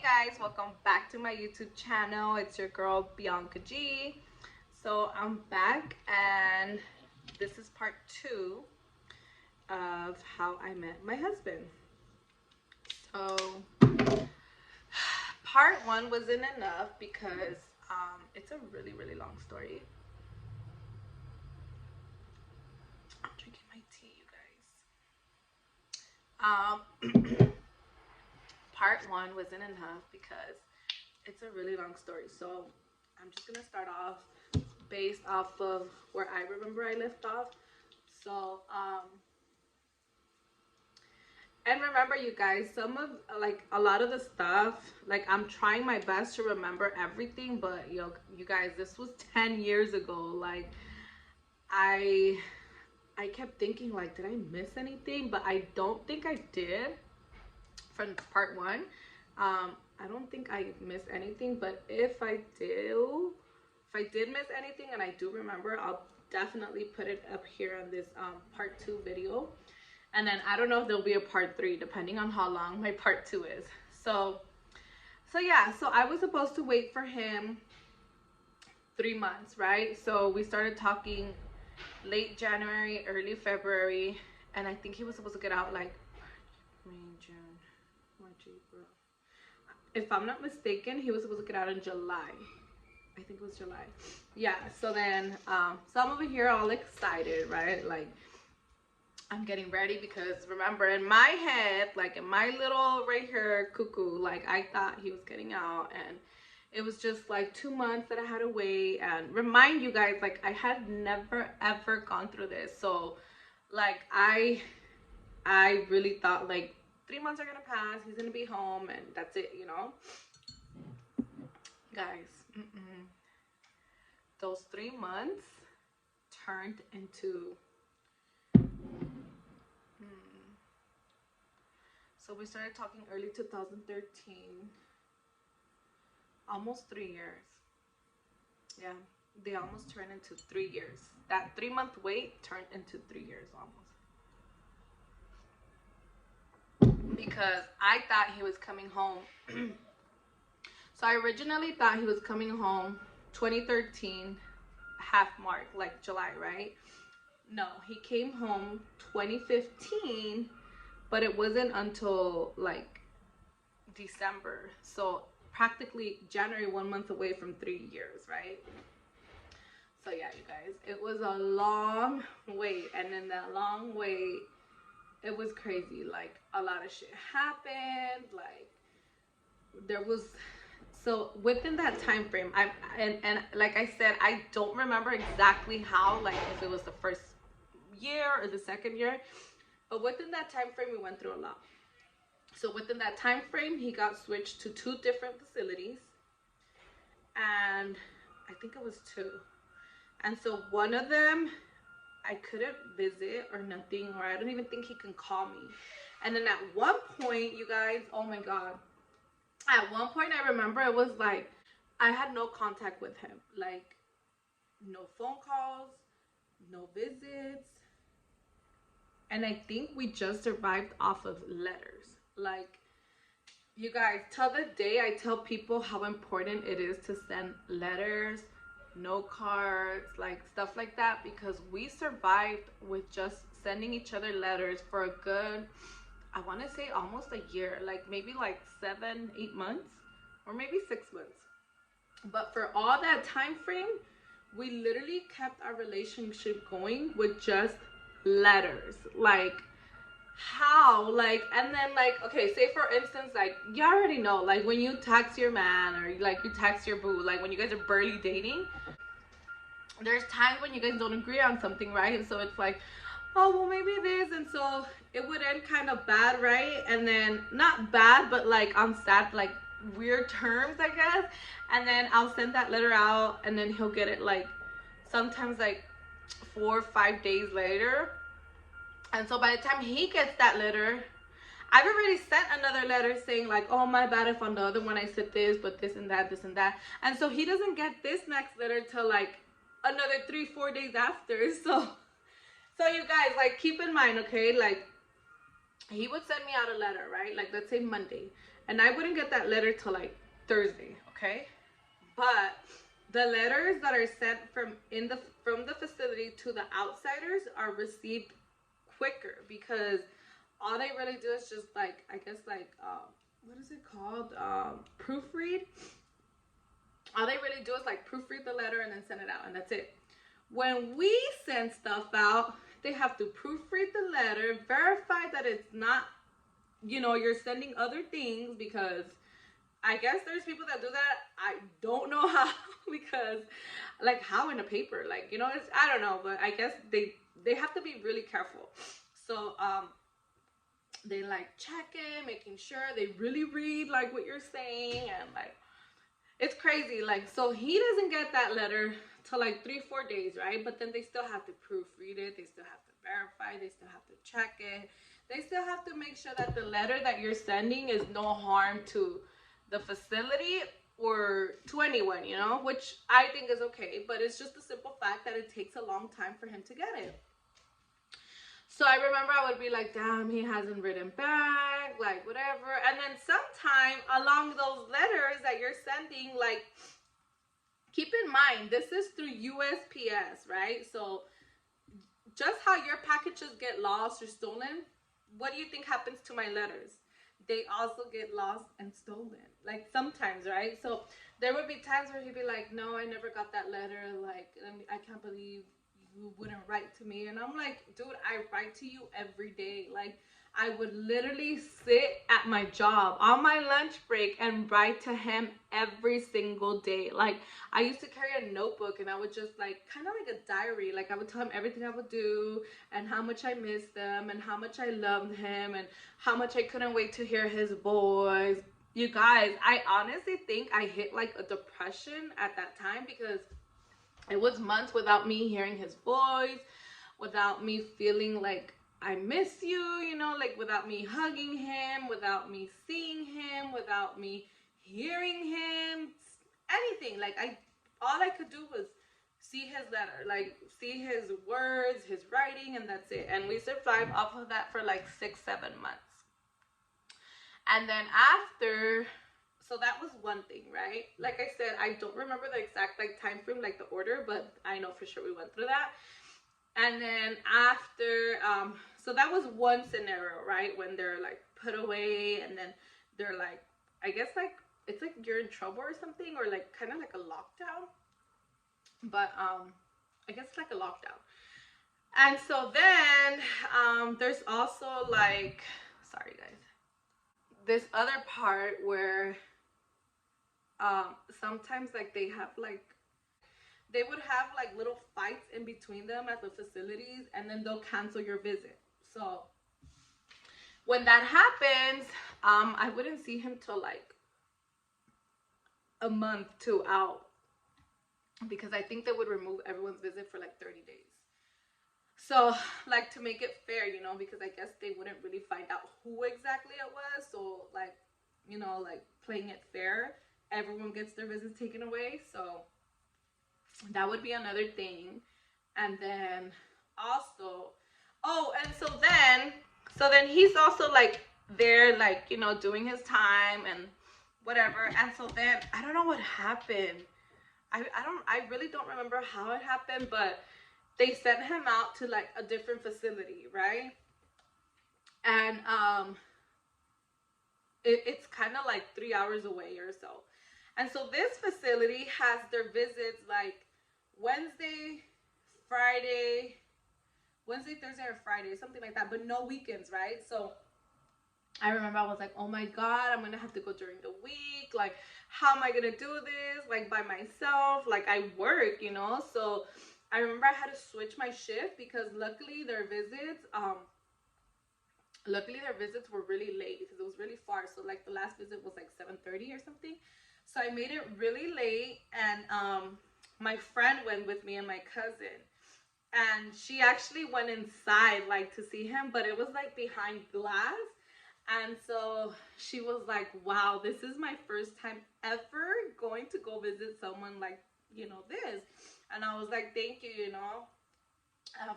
guys, welcome back to my YouTube channel. It's your girl Bianca G. So I'm back and this is part 2 of how I met my husband. So part 1 wasn't enough because it's a really long story. I'm drinking my tea, you guys. Part 1 wasn't enough because it's a really long story. So I'm just gonna start off based off of where I remember I left off. So and remember, you guys, some of a lot of the stuff, like, I'm trying my best to remember everything, but you guys, this was 10 years ago. Like, I kept thinking, like, did I miss anything? But I don't think I did from part 1. I don't think I missed anything, but if I did miss anything and I do remember, I'll definitely put it up here on this part 2 video. And then I don't know if there'll be a part 3 depending on how long my part 2 is. So yeah, so I was supposed to wait for him 3 months, right? So we started talking late January, early February, and I think he was supposed to get out like May, June, March, April. If I'm not mistaken, he was supposed to get out in July. I think it was July. Yeah, so then so I'm over here all excited, right? Like, I'm getting ready because remember, in my head, like in my little right here cuckoo, like I thought he was getting out, and it was just like 2 months that I had to wait. And remind you guys, like, I had never ever gone through this, so like I really thought like 3 months are gonna pass, he's gonna be home, and that's it, you know, guys. Those 3 months turned into so we started talking early 2013, almost 3 years. Yeah, they almost turned into 3 years. That 3-month wait turned into 3 years almost. Because I thought he was coming home. So I originally thought he was coming home 2013, half mark, like July, right? No, he came home 2015. But it wasn't until like December. So practically January, 1 month away from 3 years, right? So yeah, you guys, it was a long wait. And in that long wait, it was crazy. Like, a lot of shit happened. Like, there was, so within that time frame, and like I said, I don't remember exactly how, like if it was the first year or the second year. But within that time frame, we went through a lot. So within that time frame, he got switched to 2 different facilities. And I think it was 2. And so one of them, I couldn't visit or nothing, or I don't even think he can call me. And then at one point, you guys, oh my God. At one point, I remember it was like, I had no contact with him. Like, no phone calls, no visits. And I think we just survived off of letters. Like, you guys, till the day I tell people how important it is to send letters, note cards, like stuff like that, because we survived with just sending each other letters for a good, I want to say almost a year, like maybe like 7, 8 months, or maybe 6 months. But for all that time frame, we literally kept our relationship going with just letters. Like, how? Like, and then, like, okay, say for instance, like, you already know, like, when you text your man, or like you text your boo, like when you guys are barely dating, there's times when you guys don't agree on something, right? And so it's like, oh, well, maybe this. And so it would end kind of bad, right? And then not bad, but like on sad, like weird terms, I guess. And then I'll send that letter out, and then he'll get it like sometimes like 4 or 5 days later. And so by the time he gets that letter, I've already sent another letter saying like, oh, my bad if on the other one I said this, but this and that, this and that. And so he doesn't get this next letter till like another 3, 4 days after. So you guys, like, keep in mind, okay, like, he would send me out a letter, right? Like, let's say Monday. and I wouldn't get that letter till like Thursday, okay? But the letters that are sent from the facility to the outsiders are received quicker, because all they really do is just like, I guess like what is it called, proofread. All they really do is like proofread the letter and then send it out, and that's it. When we send stuff out, they have to proofread the letter, verify that it's not, you know, you're sending other things, because I guess there's people that do that. I don't know how, because like how in a paper, like, you know, it's, I don't know, but I guess they have to be really careful. So they like check it, making sure they really read like what you're saying, and like it's crazy. Like, so he doesn't get that letter till like 3-4 days, right? But then they still have to proofread it, they still have to verify, they still have to check it, they still have to make sure that the letter that you're sending is no harm to the facility or to anyone, you know, which I think is okay. But it's just the simple fact that it takes a long time for him to get it. So I remember I would be like, damn, he hasn't written back, like whatever. And then sometime along those letters that you're sending, like, keep in mind, this is through USPS, right? So just how your packages get lost or stolen, what do you think happens to my letters? They also get lost and stolen, like sometimes, right? So there would be times where he'd be like, no, I never got that letter, like, I can't believe you wouldn't write to me. And I'm like, dude, I write to you every day. Like, I would literally sit at my job on my lunch break and write to him every single day. Like, I used to carry a notebook, and I would just like, kind of like a diary. Like, I would tell him everything I would do, and how much I missed them, and how much I loved him, and how much I couldn't wait to hear his voice. You guys, I honestly think I hit like a depression at that time, because it was months without me hearing his voice, without me feeling like I miss you, you know, like without me hugging him, without me seeing him, without me hearing him, anything. Like, all I could do was see his letter, like see his words, his writing, and that's it. And we survived off of that for like 6-7 months. And then after, so that was one thing, right? Like I said, I don't remember the exact like time frame, like the order, but I know for sure we went through that. And then after, so that was one scenario, right? When they're like put away, and then they're like, I guess like, it's like you're in trouble or something, or like kind of like a lockdown. But I guess it's like a lockdown. And so then there's also like, sorry guys, this other part where sometimes like they would have like little fights in between them at the facilities, and then they'll cancel your visit. So when that happens, I wouldn't see him till like a month to out, because I think they would remove everyone's visit for like 30 days. So like, to make it fair, you know, because I guess they wouldn't really find out who exactly it was. So like, you know, like playing it fair, everyone gets their visits taken away. So that would be another thing. And then also, oh, and so then he's also like there, like, you know, doing his time and whatever. And so then I don't know what happened. I really don't remember how it happened, but they sent him out to like a different facility, right? And it's kind of like 3 hours away or so. And so this facility has their visits like Wednesday, Thursday, or Friday, something like that, but no weekends, right? So I remember I was like, oh my God, I'm gonna have to go during the week. Like, how am I gonna do this? Like, by myself? Like, I work, you know? So I remember I had to switch my shift, because luckily their visits were really late, because it was really far. So like the last visit was like 7:30 or something. So I made it really late, and my friend went with me and my cousin. And she actually went inside like to see him, but it was like behind glass. And so she was like, wow, this is my first time ever going to go visit someone like, you know, this. And I was like, thank you, you know,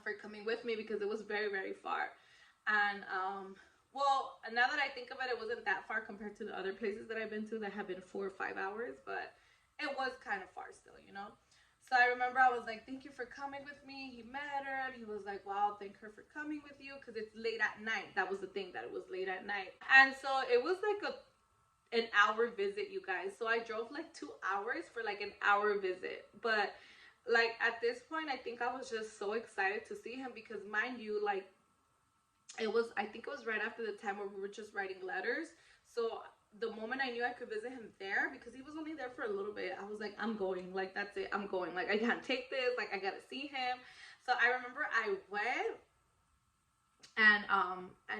for coming with me, because it was very, very far. And Well, now that I think of it, it wasn't that far compared to the other places that I've been to that have been 4 or 5 hours, but it was kind of far still, you know? So I remember I was like, thank you for coming with me. He met her and he was like, wow, thank her for coming with you because it's late at night. That was the thing, that it was late at night. And so it was like an hour visit, you guys. So I drove like 2 hours for like an hour visit. But like at this point, I think I was just so excited to see him because mind you, like it was, I think it was right after the time where we were just writing letters. So the moment I knew I could visit him there, because he was only there for a little bit, I was like, I'm going, like that's it, I'm going, like I can't take this, like I gotta see him. So I remember I went, and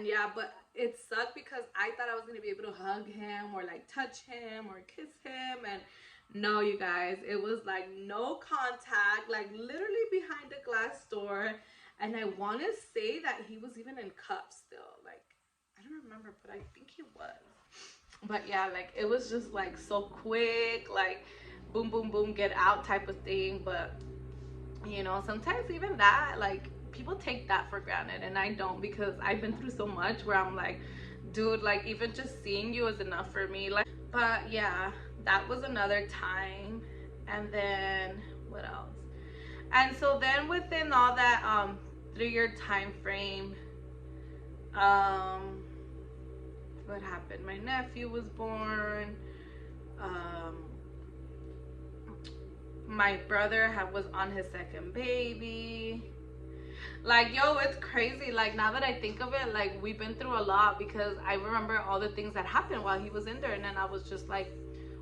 yeah, but it sucked because I thought I was gonna be able to hug him or like touch him or kiss him, and no, you guys, it was like no contact, like literally behind a glass door. And I want to say that he was even in cuffs still, like I don't remember, but I think he was. But yeah, like it was just like so quick, like boom boom boom, get out type of thing. But you know, sometimes even that, like people take that for granted and I don't, because I've been through so much where I'm like, dude, like even just seeing you is enough for me. Like, but yeah, that was another time. And then what else? And so then within all that 3 year time frame, um what happened, my nephew was born. um my brother was on his second baby. Like, yo, it's crazy. Like, now that I think of it, like, we've been through a lot because I remember all the things that happened while he was in there. And then I was just like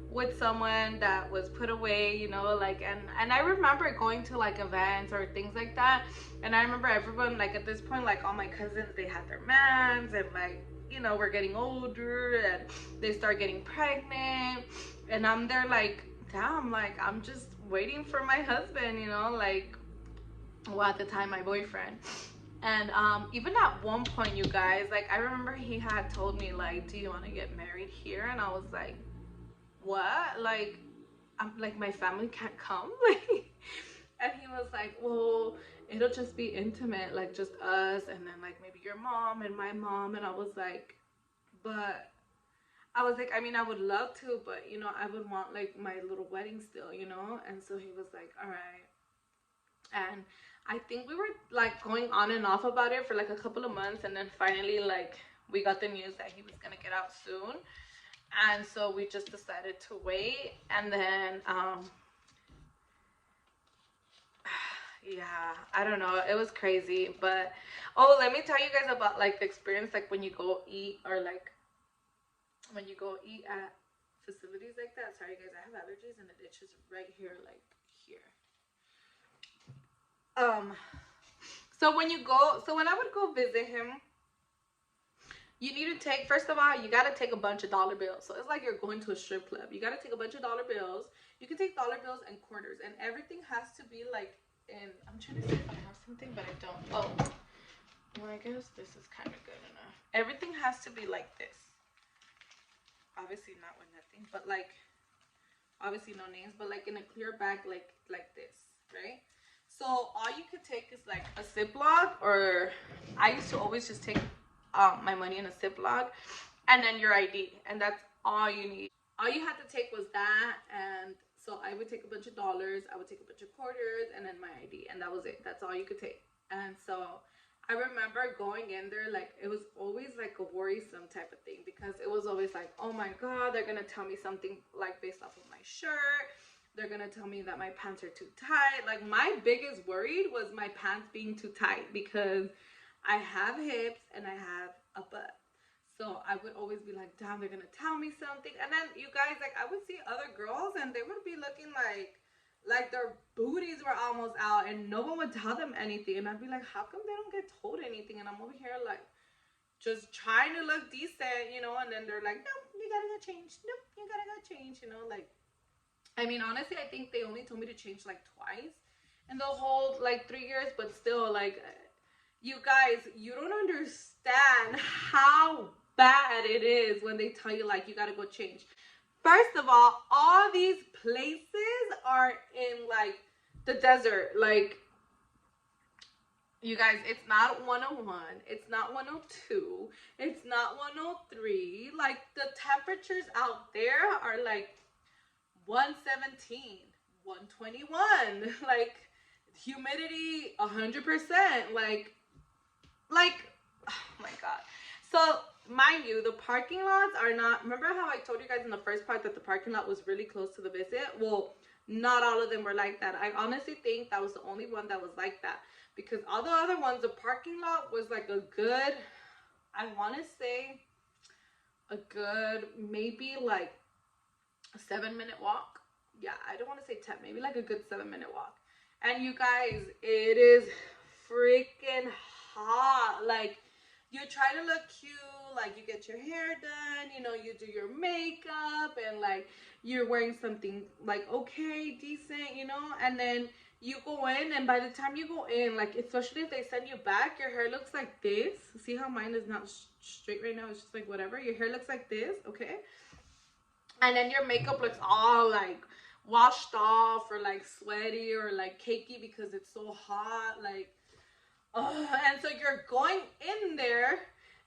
with someone that was put away, you know, like, and I remember going to like events or things like that. And I remember everyone, like, at this point, like, all my cousins, they had their mans and, like, you know, we're getting older and they start getting pregnant. And I'm there, like, damn, like, I'm just waiting for my husband, you know, like, well, at the time my boyfriend. And even at one point, you guys, like I remember he had told me like, do you want to get married here? And I was like, what? Like, I'm like, my family can't come. Like, and he was like, well, it'll just be intimate, like just us and then like maybe your mom and my mom. And I was like, but I was like, I mean, I would love to, but you know, I would want like my little wedding still, you know. And so he was like, all right. And I think we were like going on and off about it for like a couple of months, and then finally, like, we got the news that he was gonna get out soon. And so we just decided to wait. And then yeah, I don't know, it was crazy. But oh, let me tell you guys about like the experience, like when you go eat, or like when you go eat at facilities like that. Sorry guys, I have allergies and the ditch is right here, like here. um So when you go, so when I would go visit him, you need to take, first of all, you got to take a bunch of dollar bills. So it's like you're going to a strip club. You got to take a bunch of dollar bills. You can take dollar bills and quarters, and everything has to be like in, I'm trying to see if I have something, but I don't. Oh, well, I guess this is kind of good enough. Everything has to be like this. Obviously not with nothing, but like, obviously no names, but like in a clear bag, like this, right? So all you could take is like a Ziploc, or I used to always just take my money in a Ziploc, and then your ID, and that's all you need. All you had to take was that, and so I would take a bunch of dollars, I would take a bunch of quarters, and then my ID, and that was it. That's all you could take. And so I remember going in there, like it was always like a worrisome type of thing, because it was always like, oh my god, they're gonna tell me something like based off of my shirt. They're gonna tell me that my pants are too tight. Like, my biggest worry was my pants being too tight, because I have hips and I have a butt. So I would always be like, damn, they're gonna tell me something. And then you guys, like, I would see other girls and they would be looking like their booties were almost out and no one would tell them anything. And I'd be like, how come they don't get told anything? And I'm over here like just trying to look decent, you know, and then they're like, no, you gotta go change. No, you gotta go change, you know, like, I mean, honestly, I think they only told me to change like twice in the whole like 3 years, but still, like, you guys, you don't understand how bad it is when they tell you like you gotta go change. First of all these places are in like the desert. Like, You guys, it's not 101, it's not 102, it's not 103. Like, the temperatures out there are like 117, 121. Like, humidity 100%. Like, oh my god. So, mind you, the parking lots are not, remember how I told you guys in the first part that the parking lot was really close to the visit? Well, not all of them were like that. I honestly think that was the only one that was like that, because all the other ones, the parking lot was like a good, I want to say a good, maybe like a 7-minute walk. Yeah, I don't want to say 10, maybe like a good 7-minute walk. And you guys, it is freaking hot. Like, you try to look cute, like you get your hair done, you know, you do your makeup, and like you're wearing something like okay, decent, you know, and then you go in, and by the time you go in, like, especially if they send you back, your hair looks like this. See how mine is not straight right now? It's just like whatever. Your hair looks like this, okay? And then your makeup looks all like washed off, or like sweaty, or like cakey because it's so hot. Like, oh, and so you're going in there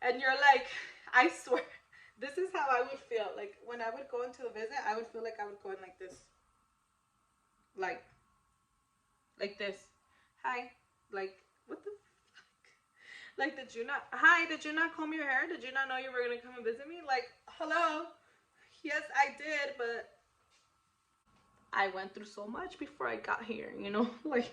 and you're like, I swear, this is how I would feel. Like, when I would go into a visit, I would feel like I would go in like this. Like this. Hi. Like, what the fuck? Like, did you not comb your hair? Did you not know you were going to come and visit me? Like, hello? Yes, I did, but I went through so much before I got here, you know? Like,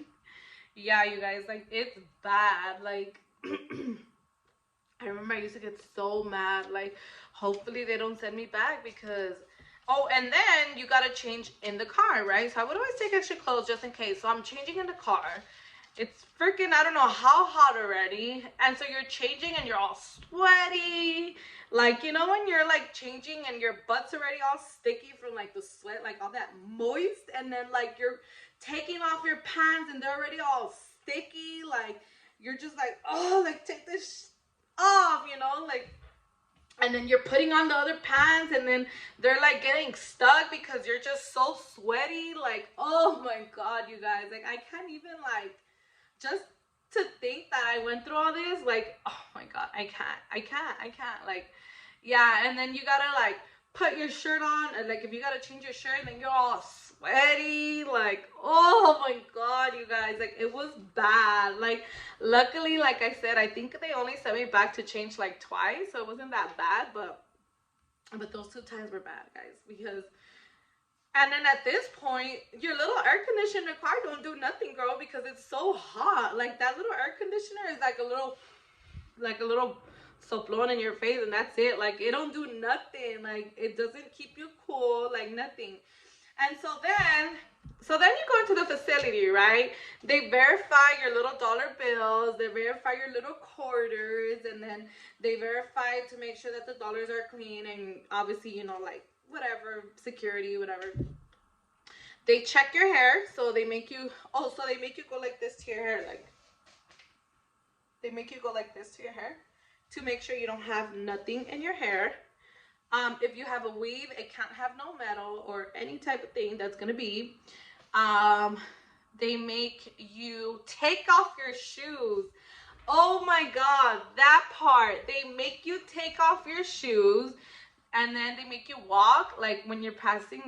yeah, you guys, like, it's bad. Like, I remember I used to get so mad. Like, hopefully they don't send me back, because, oh, and then you gotta change in the car, right? So I would always take extra clothes just in case. So I'm changing in the car. It's freaking, I don't know how hot already. And so you're changing and you're all sweaty. Like, you know, when you're like changing and your butt's already all sticky from like the sweat, like all that moist. And then like you're taking off your pants and they're already all sticky. Like, you're just like, oh, like, take this off, you know, like. And then you're putting on the other pants, and then they're like getting stuck because you're just so sweaty. Like, oh my god, you guys, like, I can't even, like, just to think that I went through all this, like, oh my god, I can't, like, yeah. And then you gotta like put your shirt on, and like if you gotta change your shirt, and then you're all sweaty, like, oh my god, you guys, like, it was bad. Like, luckily, like I said, I think they only sent me back to change like twice, so it wasn't that bad. But those 2 times were bad, guys, because, and then at this point, your little air conditioner in the car don't do nothing, girl, because it's so hot. Like, that little air conditioner is like a little soplon in your face, and that's it. Like, it don't do nothing. Like, it doesn't keep you cool, like nothing. And so then you go into the facility, right? They verify your little dollar bills, they verify your little quarters, and then they verify to make sure that the dollars are clean, and obviously, you know, like, whatever, security, whatever. They check your hair, so they make you, oh, so they make you go like this to your hair, like, they make you go like this to your hair to make sure you don't have nothing in your hair. If you have a weave, it can't have no metal or any type of thing that's gonna be. They make you take off your shoes. Oh my god, that part. They make you take off your shoes, and then they make you walk, like when you're passing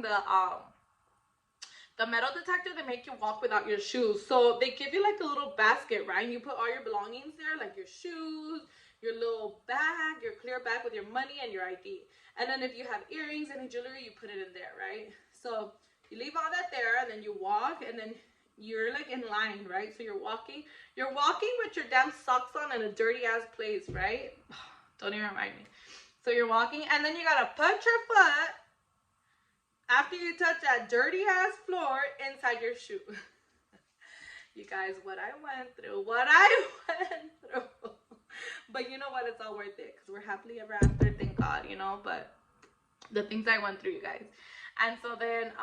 the metal detector, they make you walk without your shoes. So they give you like a little basket, right? You put all your belongings there, like your shoes, your little bag, your clear bag with your money and your ID. And then if you have earrings, any jewelry, you put it in there, right? So you leave all that there, and then you walk, and then you're like in line, right? So you're walking with your damn socks on in a dirty ass place, right? Don't even remind me. So you're walking, and then you gotta put your foot, after you touch that dirty ass floor, inside your shoe. You guys, what I went through. But you know what? It's all worth it, because we're happily ever after, thank God, you know. But the things I went through, you guys. And so then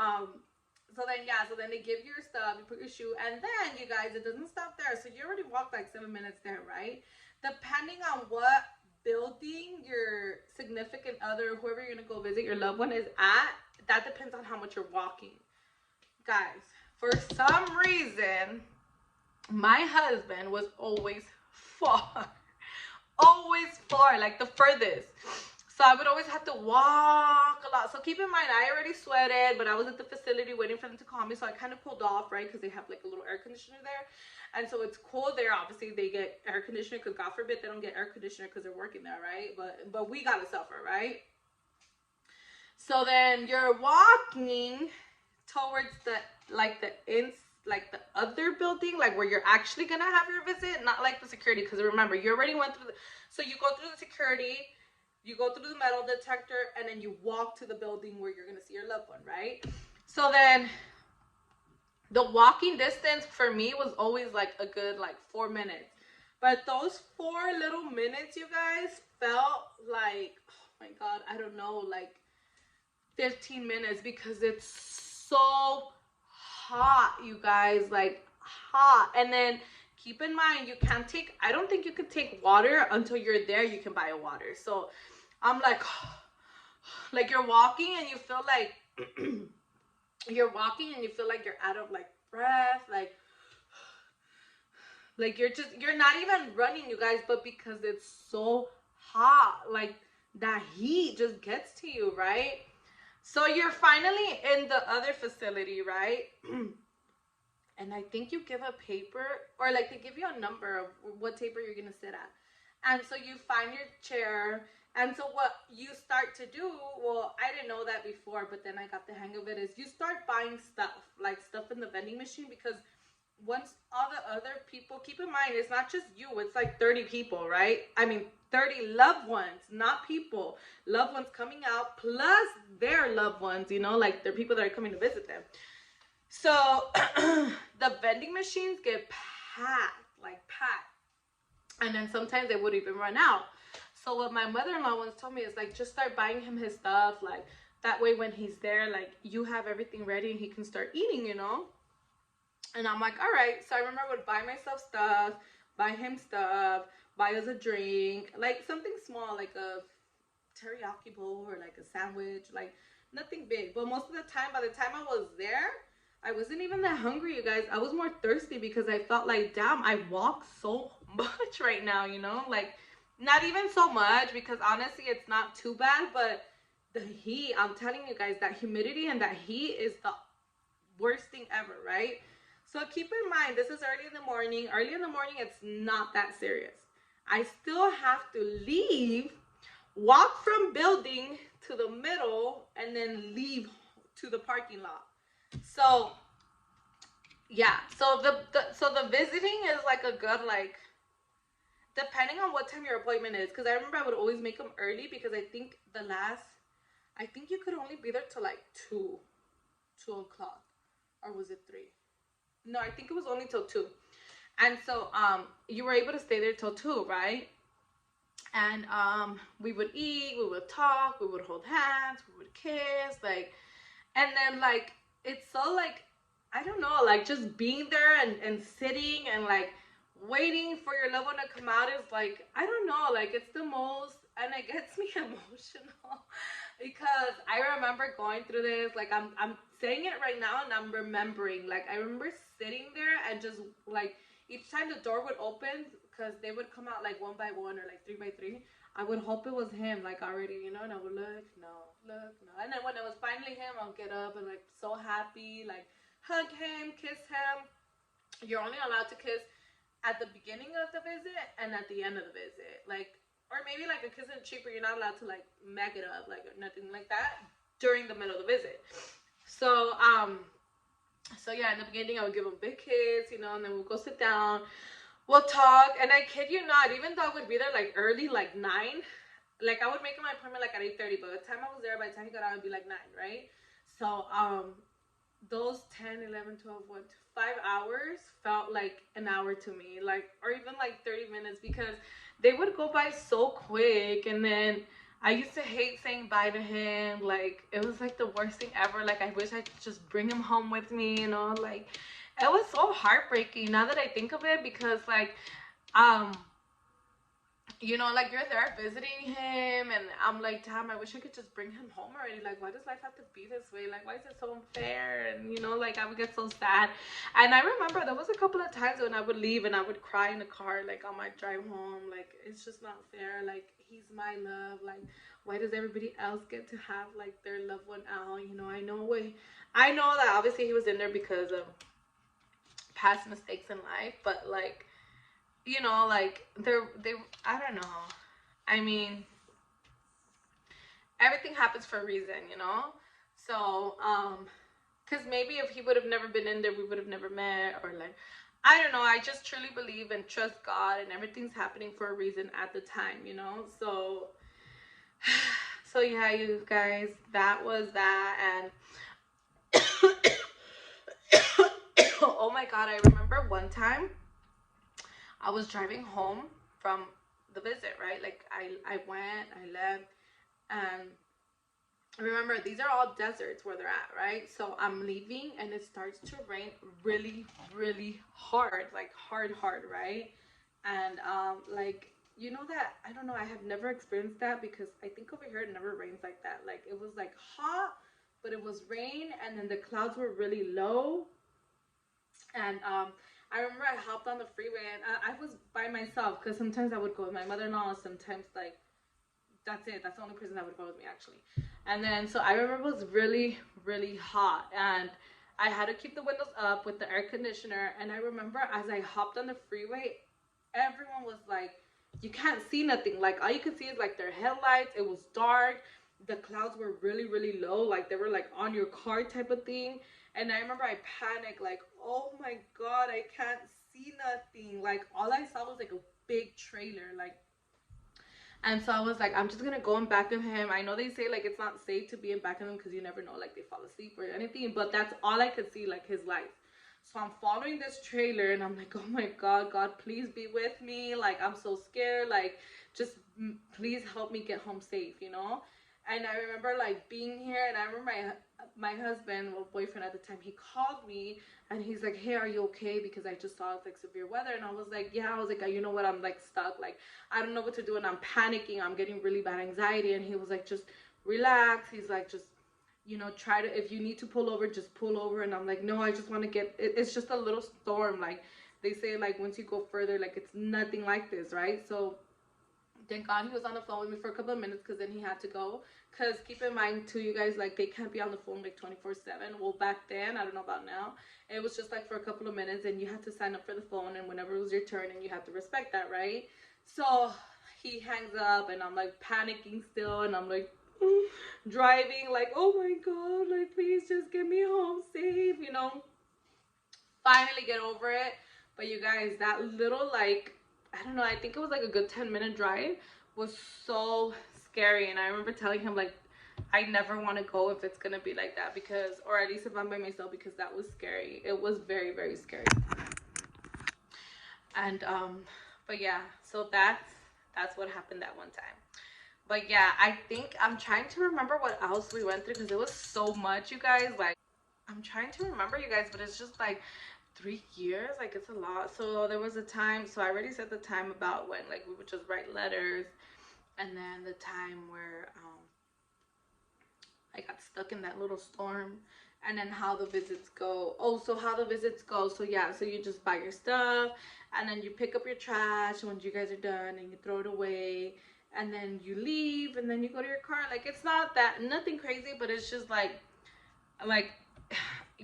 they give you your stuff, you put your shoe, and then, you guys, it doesn't stop there. So you already walked like 7 minutes there, right? Depending on what building your significant other, whoever you're gonna go visit, your loved one, is at, that depends on how much you're walking. Guys, for some reason, my husband was always far. Always far, like the furthest. So I would always have to walk a lot. So keep in mind, I already sweated, but I was at the facility waiting for them to call me. So I kind of pulled off, right? Because they have like a little air conditioner there. And so it's cool there. Obviously, they get air conditioner because God forbid they don't get air conditioner because they're working there, right? But we got to suffer, right? So then you're walking towards the like the other building, like where you're actually gonna have your visit, not like the security, because remember, you already went through so you go through the security, you go through the metal detector, and then you walk to the building where you're gonna see your loved one, right? So then the walking distance for me was always like a good like 4 minutes, but those 4 little minutes, you guys, felt like, oh my God, I don't know, like 15 minutes, because it's so hot, you guys, like hot. And then keep in mind, you can't take, I don't think you can take water until you're there. You can buy a water. So I'm like you're walking and you feel like you're walking and you feel like you're out of like breath, like you're not even running, you guys, but because it's so hot, like that heat just gets to you, right? So you're finally in the other facility, right? And I think you give a paper, or like they give you a number of what table you're gonna sit at. And so you find your chair. And so what you start to do, well, I didn't know that before, but then I got the hang of it, is you start buying stuff, like stuff in the vending machine, because once all the other people, keep in mind, it's not just you, it's like 30 people, right? I mean, 30 loved ones, not people. Loved ones coming out, plus their loved ones, you know, like they're people that are coming to visit them. So the vending machines get packed, like packed. And then sometimes they would even run out. So what my mother-in-law once told me is like, just start buying him his stuff. Like that way when he's there, like you have everything ready and he can start eating, you know? And I'm like, all right. So I remember I would buy myself stuff, buy him stuff, buy us a drink, like something small, like a teriyaki bowl or like a sandwich, like nothing big. But most of the time, by the time I was there, I wasn't even that hungry, you guys. I was more thirsty because I felt like, damn, I walk so much right now, you know? Like, not even so much, because honestly, it's not too bad, but the heat, I'm telling you guys, that humidity and that heat is the worst thing ever, right? So keep in mind, this is early in the morning. Early in the morning, it's not that serious. I still have to leave, walk from building to the middle, and then leave to the parking lot. So yeah, so the visiting is like a good, like, depending on what time your appointment is, because I remember I would always make them early, because I think you could only be there till like 2 o'clock, or was it 3? No, I think it was only till 2. And so you were able to stay there till 2, right? And we would eat, we would talk, we would hold hands, we would kiss, like, and then like it's so like, I don't know, like just being there and sitting and like waiting for your loved one to come out is like, I don't know, like it's the most, and it gets me emotional because I remember going through this, like I'm saying it right now and I'm remembering, like I remember sitting there and just like each time the door would open, because they would come out like one by one or like three by three, I would hope it was him, like already, you know, and I would look, no, look, no. And then when it was finally him, I'll get up and like so happy, like hug him, kiss him. You're only allowed to kiss at the beginning of the visit and at the end of the visit. Like, or maybe like a kiss and a cheek, but you're not allowed to like mag it up, like nothing like that during the middle of the visit. So, so yeah, in the beginning I would give him a big kiss, you know, and then we'll go sit down. We'll talk, and I kid you not, even though I would be there like early, like 9, like I would make my appointment like at 8:30, but by the time I was there, by the time he got out, it'd be like 9, right? So those 10, 11, 12, 1, 5 hours felt like an hour to me, like, or even like 30 minutes, because they would go by so quick. And then I used to hate saying bye to him. Like it was like the worst thing ever. Like I wish I could just bring him home with me, you know, like it was so heartbreaking now that I think of it, because like you know, like you're there visiting him, and I'm like, damn, I wish I could just bring him home already. Like, why does life have to be this way? Like, why is it so unfair? And you know, like I would get so sad. And I remember there was a couple of times when I would leave and I would cry in the car, like on my drive home. Like, it's just not fair. Like, he's my love. Like, why does everybody else get to have like their loved one out? You know, I know that obviously he was in there because of past mistakes in life, but like, you know, like they I don't know. I mean, everything happens for a reason, you know? So, because maybe if he would have never been in there, we would have never met, or like, I don't know. I just truly believe and trust God, and everything's happening for a reason at the time, you know? So, so yeah, you guys, that was that. And oh my God, I remember one time I was driving home from the visit, right? Like, I went, I left, and remember, these are all deserts where they're at, right? So I'm leaving and it starts to rain really, really hard, like hard, right? And like, you know that, I don't know, I have never experienced that because I think over here it never rains like that. Like, it was like hot, but it was rain, and then the clouds were really low. And I remember I hopped on the freeway, and I was by myself because sometimes I would go with my mother-in-law, sometimes like that's it. That's the only person that would go with me, actually. And then, so I remember it was really, really hot, and I had to keep the windows up with the air conditioner. And I remember as I hopped on the freeway, everyone was like, you can't see nothing. Like, all you could see is like their headlights. It was dark. The clouds were really, really low. Like, they were like on your car type of thing. And I remember I panicked, like, oh my God, I can't see nothing. Like, all I saw was like a big trailer. Like, and so I was like, I'm just gonna go in back of him. I know they say like it's not safe to be in back of them because you never know, like they fall asleep or anything. But that's all I could see, like his life. So I'm following this trailer, and I'm like, oh my God, God, please be with me. Like, I'm so scared. Like, just please help me get home safe, you know? And I remember like being here, and I remember my husband, well, boyfriend at the time, he called me, and he's like, hey, are you okay? Because I just saw like severe weather. And I was like, yeah. I was like, you know what? I'm like stuck. Like, I don't know what to do, and I'm panicking. I'm getting really bad anxiety. And he was like, just relax. He's like, just, you know, try to, if you need to pull over, just pull over. And I'm like, no, I just want to it's just a little storm. Like, they say, like, once you go further, like, it's nothing like this, right? So thank God he was on the phone with me for a couple of minutes, because then he had to go. Because keep in mind, too, you guys, like, they can't be on the phone like 24/7. Well, back then, I don't know about now, it was just like for a couple of minutes, and you had to sign up for the phone, and whenever it was your turn, and you have to respect that, right? So he hangs up, and I'm like panicking still, and I'm like driving, like, oh my God, like, please just get me home safe, you know? Finally get over it. But you guys, that little, like, I don't know, I think it was like a good 10-minute drive, was so scary. And I remember telling him, like, I never want to go if it's gonna be like that, because, or at least if I'm by myself, because that was scary. It was very, very scary. And but yeah, so that's what happened that one time. But yeah, I think I'm trying to remember what else we went through, because it was so much, you guys. Like, I'm trying to remember, you guys, but it's just like 3 years. Like, it's a lot. So there was a time, so I already said the time about when, like, we would just write letters, and then the time where I got stuck in that little storm, and then how the visits go. Oh, so how the visits go. So yeah, so you just buy your stuff, and then you pick up your trash once you guys are done, and you throw it away, and then you leave, and then you go to your car. Like, it's not that, nothing crazy, but it's just like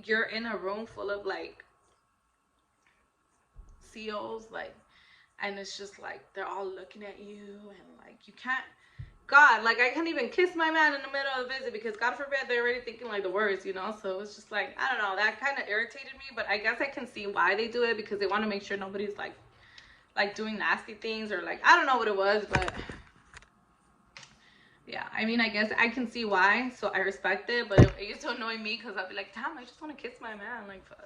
you're in a room full of like CEOs, like, and it's just like they're all looking at you, and like you can't, God, like, I can't even kiss my man in the middle of the visit, because God forbid they're already thinking like the worst, you know? So it's just like, I don't know, that kind of irritated me, but I guess I can see why they do it, because they want to make sure nobody's like doing nasty things, or like, I don't know what it was, but yeah, I mean, I guess I can see why, so I respect it. But it used to annoy me, because I'd be like, damn, I just want to kiss my man, like, fuck.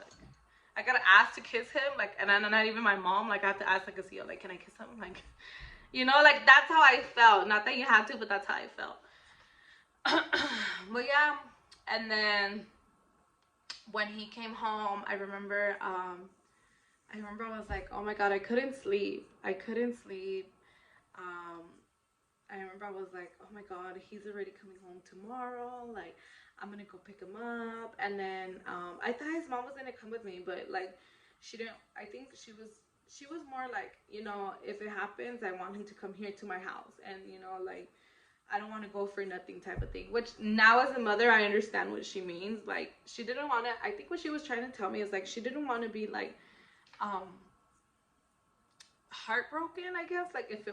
I gotta ask to kiss him, like, and then not even my mom, like, I have to ask like a CEO, like, can I kiss him, like, you know, like, that's how I felt. Not that you had to, but that's how I felt. But yeah, and then when he came home, I remember I was like, oh my God, I couldn't sleep. I couldn't sleep. um I remember I was like, oh my god, he's already coming home tomorrow, like I'm gonna go pick him up. And then I thought his mom was gonna come with me, but like she didn't. I think she was more like, you know, if it happens, I want him to come here to my house, and you know, like I don't want to go for nothing type of thing. Which now as a mother, I understand what she means. Like she didn't want to. I think what she was trying to tell me is like she didn't want to be like um heartbroken, I guess, like if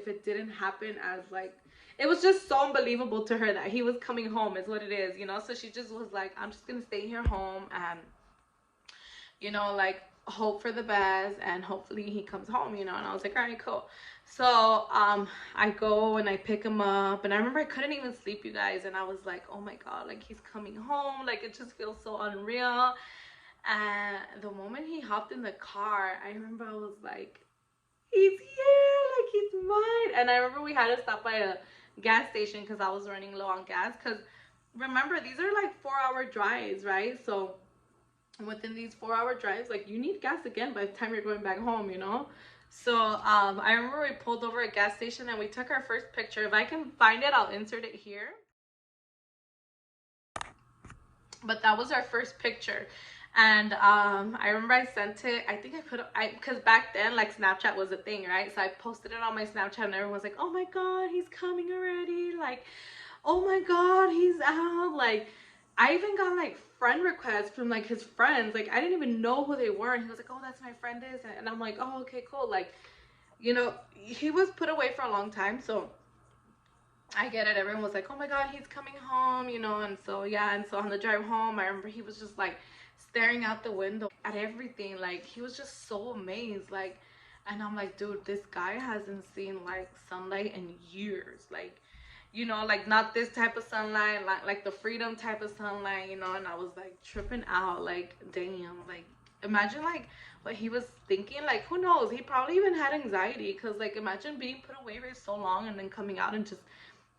it didn't happen, as like it was just so unbelievable to her that he was coming home is what it is, you know. So she just was like, I'm just gonna stay here home and, you know, like hope for the best and hopefully he comes home, you know. And I was like, all right, cool. So I go and I pick him up, and I remember I couldn't even sleep, you guys, and I was like, oh my god, like he's coming home, like it just feels so unreal. And the moment he hopped in the car, I remember I was like, he's here, like he's mine. And I remember we had to stop by a gas station because I was running low on gas. Because remember, these are like 4-hour drives, right? So within these 4-hour drives, like you need gas again by the time you're going back home, you know. So I remember we pulled over a gas station and we took our first picture. If I can find it, I'll insert it here. But that was our first picture. And I remember I sent it. I think I put because back then like Snapchat was a thing, right? So I posted it on my Snapchat and everyone was like, oh my god, he's coming already, like oh my god, he's out. Like I even got like friend requests from like his friends, like I didn't even know who they were, and he was like, oh, that's my friend is. And I'm like, oh, okay, cool. Like, you know, he was put away for a long time, so I get it. Everyone was like, oh my god, he's coming home, you know. And so yeah, and so on the drive home, I remember he was just like staring out the window at everything. Like he was just so amazed. Like, and I'm like, dude, this guy hasn't seen like sunlight in years. Like, you know, like not this type of sunlight, like the freedom type of sunlight, you know. And I was like tripping out, like, damn, like imagine like what he was thinking. Like who knows, he probably even had anxiety, because like imagine being put away for so long and then coming out and just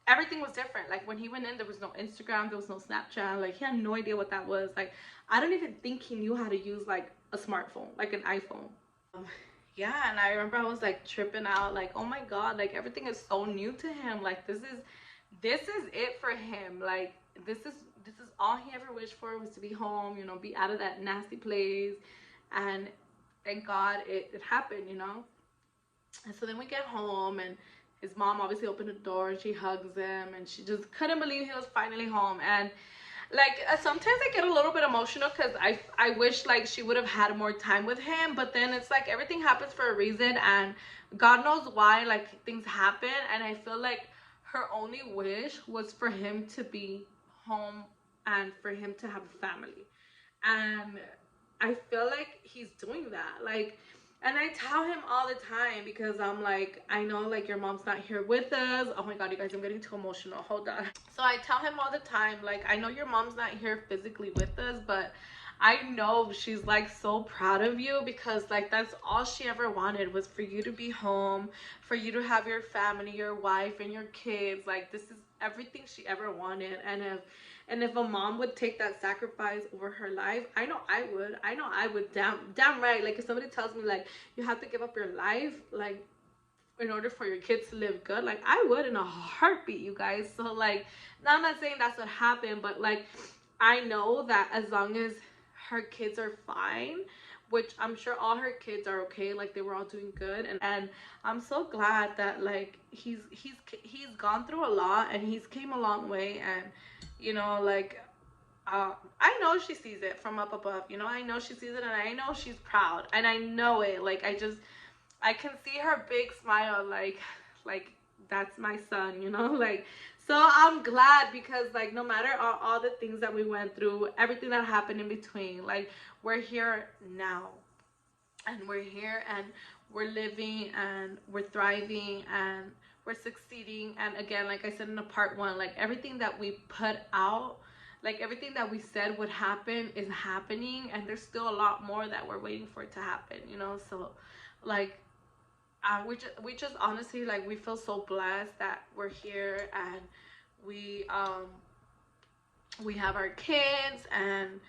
everything was different. Like when he went in, there was no Instagram, there was no Snapchat. Like he had no idea what that was. Like I don't even think he knew how to use like a smartphone, like an iPhone. Um, yeah, and I remember I was like tripping out, like oh my god, like everything is so new to him. Like this is it for him. Like this is all he ever wished for, was to be home, you know, be out of that nasty place. And thank God it happened, you know. And so then we get home, and his mom obviously opened the door and she hugs him, and she just couldn't believe he was finally home. And like sometimes I get a little bit emotional because I wish like she would have had more time with him. But then it's like everything happens for a reason, and God knows why like things happen. And I feel like her only wish was for him to be home and for him to have a family. And I feel like he's doing that. Like, and I tell him all the time, because I'm like, I know like your mom's not here with us. Oh my god, you guys, I'm getting too emotional. Hold on. So I tell him all the time, like, I know your mom's not here physically with us, but I know she's like so proud of you, because like that's all she ever wanted, was for you to be home, for you to have your family, your wife and your kids. Like this is everything she ever wanted. And if a mom would take that sacrifice over her life, I know I would. I know I would. Damn right. Like if somebody tells me like you have to give up your life, like in order for your kids to live good, like I would in a heartbeat, you guys. So like, now I'm not saying that's what happened, but like I know that as long as her kids are fine, which I'm sure all her kids are okay, like they were all doing good. And I'm so glad that like he's gone through a lot and he's came a long way. And you know, like I know she sees it from up above, you know. I know she sees it, and I know she's proud, and I know it. Like I can see her big smile, like that's my son, you know. Like, so I'm glad, because like no matter all the things that we went through, everything that happened in between, like we're here now, and we're here, and we're living, and we're thriving, and we're succeeding. And again, like I said in the part one, like everything that we put out, like everything that we said would happen is happening, and there's still a lot more that we're waiting for it to happen, you know. So like we just honestly, like we feel so blessed that we're here, and we we have our kids, and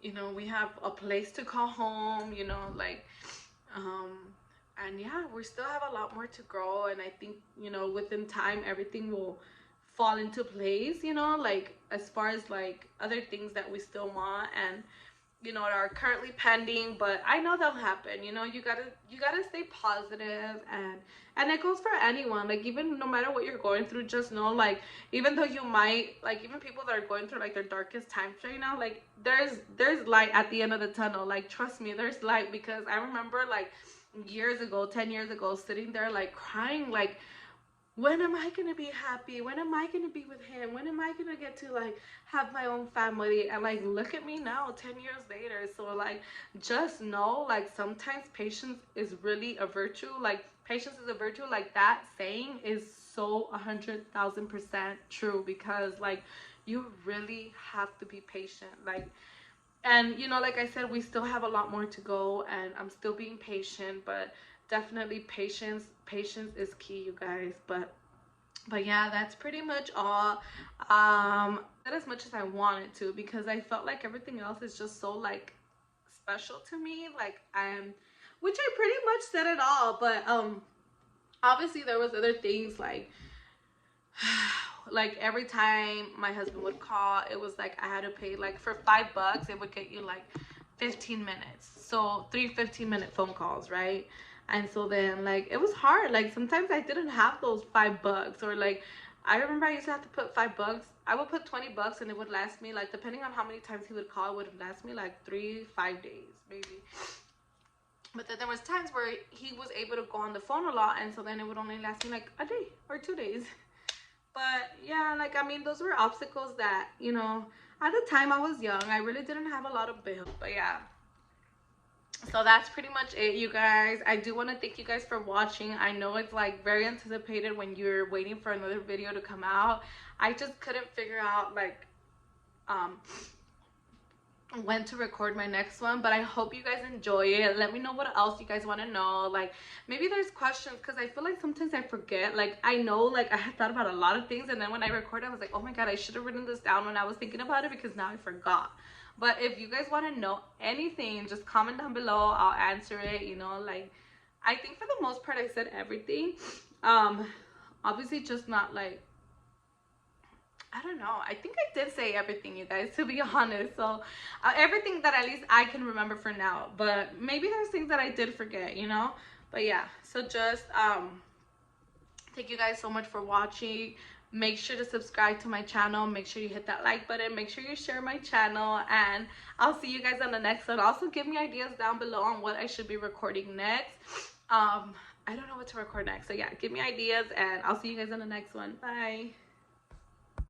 you know, we have a place to call home, you know. Like um And yeah, we still have a lot more to grow, and I think, you know, within time everything will fall into place, you know, like as far as like other things that we still want and, you know, are currently pending, but I know they'll happen. You know, you gotta stay positive, and it goes for anyone. Like, even no matter what you're going through, just know, like, even though you might, like, even people that are going through like their darkest times right now, like, there's light at the end of the tunnel. Like, trust me, there's light. Because I remember, like, years ago, 10 years ago, sitting there like crying, like, when am I gonna be happy? When am I gonna be with him? When am I gonna get to like have my own family? And like, look at me now, 10 years later. So like, just know, like, sometimes patience is really a virtue. Like, patience is a virtue. Like, that saying is so 100,000% true. Because like, you really have to be patient. Like, and you know, like I said, we still have a lot more to go, and I'm still being patient, but definitely patience is key, you guys. But yeah, that's pretty much all. Not as much as I wanted to, because I felt like everything else is just so like special to me. Like, which I pretty much said it all. But obviously there was other things like like every time my husband would call, it was like I had to pay, like, for $5 it would get you like 15 minutes. So 3 15-minute phone calls, right? And so then, like, it was hard. Like, sometimes I didn't have those $5. Or like, I remember I used to have to put $5. I would put $20 and it would last me, like, depending on how many times he would call, it would last me like 3 5 days maybe. But then there was times where he was able to go on the phone a lot, and so then it would only last me like a day or 2 days. But yeah, like, I mean, those were obstacles that, you know, at the time I was young, I really didn't have a lot of bills. But yeah, so that's pretty much it, you guys. I do want to thank you guys for watching. I know it's like very anticipated when you're waiting for another video to come out. I just couldn't figure out like um when to record my next one, but I hope you guys enjoy it. Let me know what else you guys want to know. Like, maybe there's questions, because I feel like sometimes I forget. Like, I know, like, I had thought about a lot of things, and then when I record, I was like, oh my god, I should have written this down when I was thinking about it, because now I forgot. But if you guys want to know anything, just comment down below. I'll answer it. You know, like, I think for the most part I said everything. Obviously just not like, I don't know. I think I did say everything, you guys, to be honest. So everything that at least I can remember for now. But maybe there's things that I did forget, you know. But yeah, so just thank you guys so much for watching. Make sure to subscribe to my channel. Make sure you hit that like button. Make sure you share my channel. And I'll see you guys on the next one. Also, give me ideas down below on what I should be recording next. I don't know what to record next. So yeah, give me ideas, and I'll see you guys on the next one. Bye.